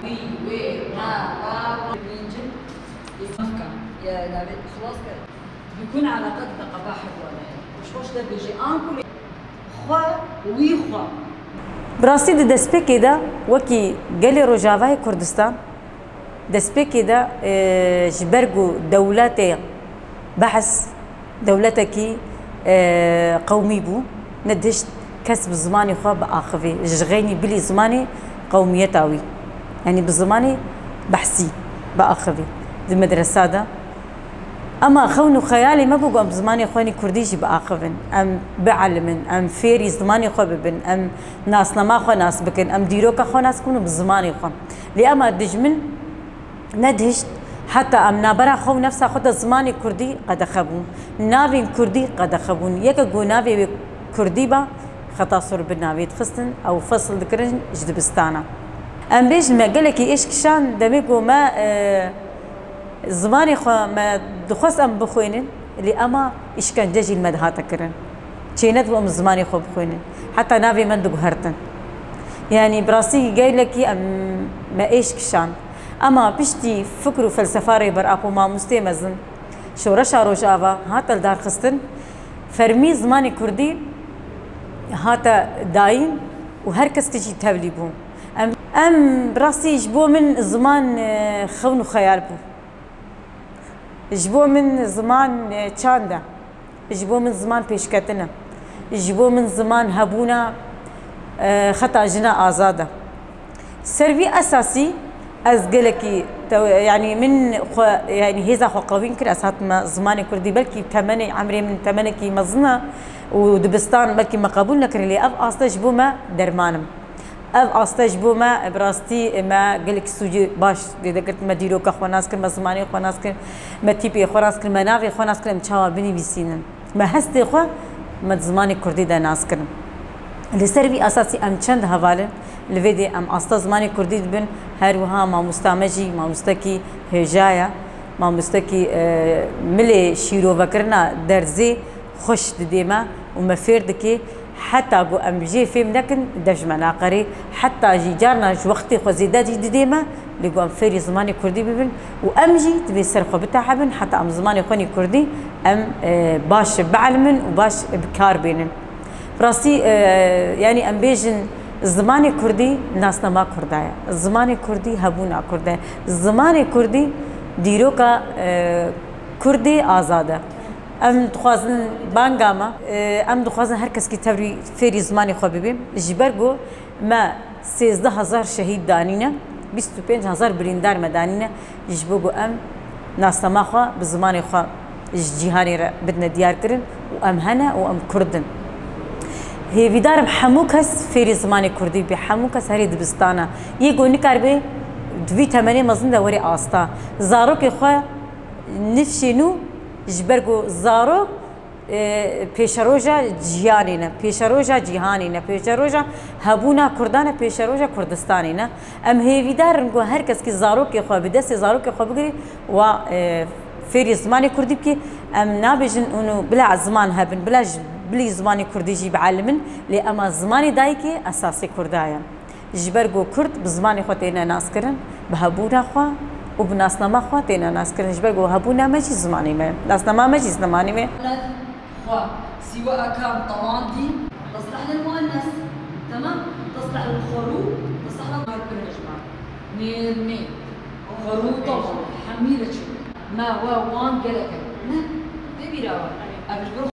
وي وي ما بينجن يفكر يا نبي خلاص كده بيكون على قد قباحة ولا مش ده بيجي انكل خو وي خو براسي دسبيكي دا وكي قالي روجافاي كردستان دسبيكي دا جبرجو دولتي بحث دولتكي قومي بو ندهشت كسب زماني خو بآخفي جغيني بلي زماني قوميتاوي يعني بزماني بحثي بآخفي دي مدرسة دا أما خونو خيالي ما بقوا بزماني خواني كرديجي بآخفن أم بعلمن أم فيري زماني خو ببن أم ناس نما خو ناس بكن أم ديروكا خو ناس كونو بزماني خو لأما دجمن ندهشت حتى أم نابرا خو نفسها خد زماني كردي قد خبون نافين كردي قد خبون يكا جو نافي كردي با خطا صور بالنافي تخستن أو فصل ذكرن جدبستانا أم بيج ما قالكي إيش كشان دميكو ما زماني خو ما دخوس أم بخوينن اللي أما إيش كان جاجي المدهات كرن تشينت وأم زماني خو بخوينن حتى نافي من دقهرتن يعني براسي قايلكي أم ما إيش كشان اما بشتي فكر وفلسفه بر ابو ما مستمزن شورش روجاوا هاتا الدار خستن فرمي زماني كردي هاتا داين وهر كس كجي تبلي بو ام براسي جبو من زمان خون وخيال بو جبو من زمان تشاندا جبو من زمان بيشكتنا جبو من زمان هبونا خطا جنا ازاده سرفي اساسي از قلكي يعني من يعني هذا قوين كر اسات ما زماني كردي بلكي ثمانية عمري من ثمانية كي مزنا ودبستان بلكي ما قبولنا كر لي اف استجبو ما درمانم اف استجبو ما براستي ما قلك سوجي باش اذا قلت ما ديرو كخوناس كر زماني خوناس كر ما تيبي خوناس كر منافي خوناس كر مشاور بني بيسينن ما هستي خو ما زماني كردي دا ناس كر لسربي اساسي ام چند حواله لفيدي ام استا زماني كردي بن هر وها ما مستعمجي ما مستكي هجايا ما مستكي ملي شيرو فكرنا درزي خوش ديما وما فيردكي حتى قو ام جي فيم لكن دج مناقري حتى جي جارنا وقتي خو زيداتي ديما اللي قو ام فيري زماني كردي ببن وام جي تبي سرخو بتاعبن حتى ام زماني خوني كردي ام باش بعلمن وباش بكار بينن براسي يعني ام بيجن زماني كردي ناسنا ما كردايا زماني كردي هبونا كردايا زماني كردي ديروكا كردي آزاده ام دخوازن بانگاما ام دخوازن هر کس کی تبری فيري زماني خو ببیم جبرگو ما 13000 شهید دانینا 25000 بریندار مدانینا جبرگو ام ناسنا ما خو بزماني خو جهانی بدنا ديار کرن و ام هنا و ام كردن هي فيدار حموك هس فيري زماني كردي بحموك هس هري دبستانا يقول نكاربي دوي تمانية مزن دوري آستا زاروك إخوة نفشينو جبرگو زارو پیشروجا جیانینا پیشروجا جهانینا پیشروجا هبونا کردانا پیشروجا کردستانینا ام هیویدار نگو هر کس کی زاروک خو بدست زاروک خو بگری و فيري زماني كردي بكي ام نابجن انه بلا زمان هبن بلي زماني كردي جي بعلمن لي اما زماني دايكي اساسي كردايا جبرگو كرد بزماني خوتينا ناس كرن بهبونا خو وبناسنا ما خوتينا ناس كرن جبرگو هبونا ماجي زماني ما ناسنا ما ماجي زماني ما خو سواء كان طماطي تصلح للمؤنث تمام تصلح للخروف تصلح للجماعه ني خروف طبعا حميله ما هو وان قالك لا تبي راوا